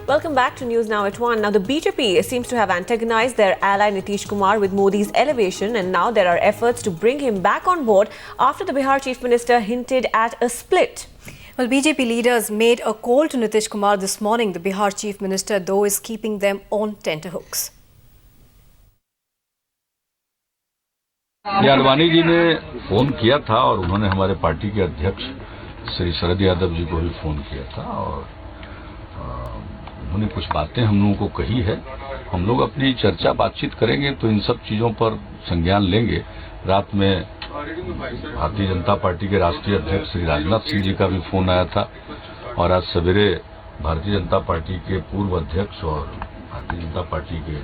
Welcome back to News Now at 1. Now, the BJP seems to have antagonized their ally Nitish Kumar with Modi's elevation, and now there are efforts to bring him back on board after the Bihar Chief Minister hinted at a split. Well, BJP leaders made a call to Nitish Kumar this morning. The Bihar Chief Minister, though, is keeping them on tenterhooks. Advani ji ने phone किया था और उन्होंने हमारे party के अध्यक्ष श्री शरद यादव जी को भी फोन किया था और उन्होंने कुछ बातें हम लोगों को कही है। हम लोग अपनी चर्चा बातचीत करेंगे तो इन सब चीजों पर संज्ञान लेंगे। रात में भारतीय जनता पार्टी के राष्ट्रीय अध्यक्ष श्री राजनाथ सिंह जी का भी फोन आया था और आज सवेरे भारतीय जनता पार्टी के पूर्व अध्यक्ष और भारतीय जनता पार्टी के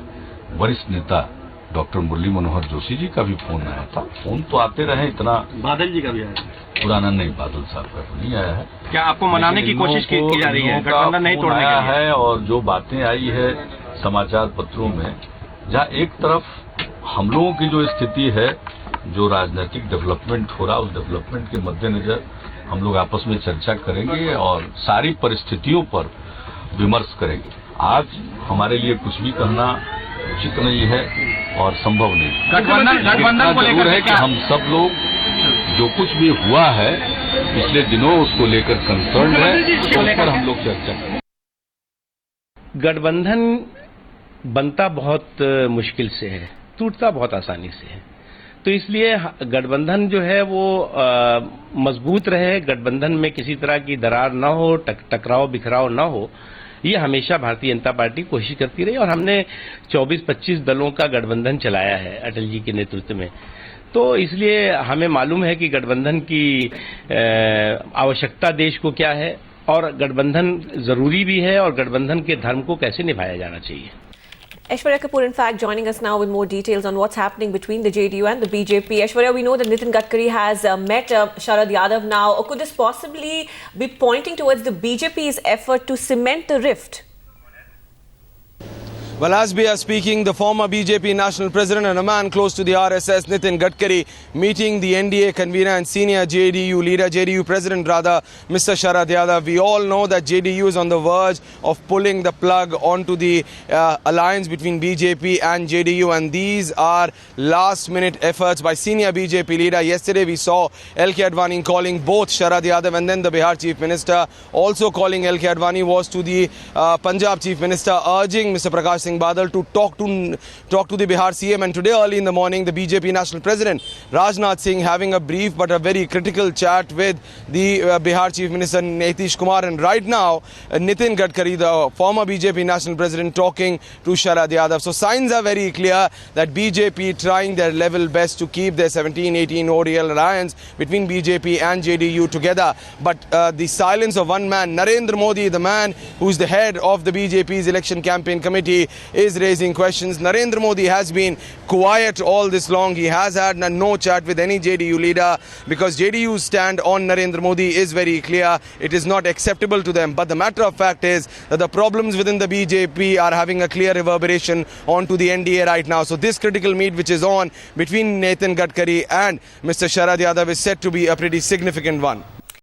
वरिष्ठ नेता डॉक्टर मुरली मनोहर जोशी जी का भी फोन आया था। फोन तो आते रहे, इतना बादल जी का भी आया पुराना नहीं, बादल साहब का नहीं आया है। क्या आपको मनाने की कोशिश की जा रही है? गठबंधन नहीं तोड़ने आया है और जो बातें आई है समाचार पत्रों में, जहाँ एक तरफ हम लोगों की जो स्थिति है, जो राजनीतिक डेवलपमेंट हो रहा, उस डेवलपमेंट के मद्देनजर हम लोग आपस में चर्चा करेंगे और सारी परिस्थितियों पर विमर्श करेंगे। आज हमारे लिए कुछ भी कहना उचित नहीं है और संभव नहीं। गठबंधन को लेकर है कि हम सब लोग जो कुछ भी हुआ है पिछले दिनों उसको लेकर कंसर्न है, उस पर हम लोग चर्चा करें। गठबंधन बनता बहुत मुश्किल से है, टूटता बहुत आसानी से है, तो इसलिए गठबंधन जो है वो मजबूत रहे, गठबंधन में किसी तरह की दरार न हो, टकराव बिखराव न हो, ये हमेशा भारतीय जनता पार्टी कोशिश करती रही और हमने 24-25 दलों का गठबंधन चलाया है अटल जी के नेतृत्व में। तो इसलिए हमें मालूम है कि गठबंधन की आवश्यकता देश को क्या है और गठबंधन जरूरी भी है और गठबंधन के धर्म को कैसे निभाया जाना चाहिए। Aishwarya Kapoor, in fact, joining us now with more details on what's happening between the JDU and the BJP. Aishwarya, we know that Nitin Gadkari has met Sharad Yadav now. Or could this possibly be pointing towards the BJP's effort to cement the rift? Well, as we are speaking, the former BJP national president and a man close to the RSS, Nitin Gadkari, meeting the NDA convener and senior JDU president rather, Mr. Sharad Yadav. We all know that JDU is on the verge of pulling the plug onto the alliance between BJP and JDU, and these are last-minute efforts by senior BJP leader. Yesterday we saw LK Advani calling both Sharad Yadav and then the Bihar Chief Minister. Also calling LK Advani was to the Punjab Chief Minister, urging Mr. Prakash Singh Badal to talk to the Bihar CM. And today early in the morning, the BJP National President Rajnath Singh having a brief but a very critical chat with the Bihar Chief Minister Nitish Kumar. And right now, Nitin Gadkari, the former BJP National President, talking to Sharad Yadav. So signs are very clear that BJP trying their level best to keep their 17-18 ODL alliance between BJP and JDU together. But the silence of one man, Narendra Modi, the man who's the head of the BJP's election campaign committee, is raising questions. Narendra Modi has been quiet all this long. He has had no chat with any JDU leader because JDU's stand on Narendra Modi is very clear. It is not acceptable to them. But the matter of fact is that the problems within the BJP are having a clear reverberation onto the NDA right now. So this critical meet which is on between Nitin Gadkari and Mr. Sharad Yadav is set to be a pretty significant one.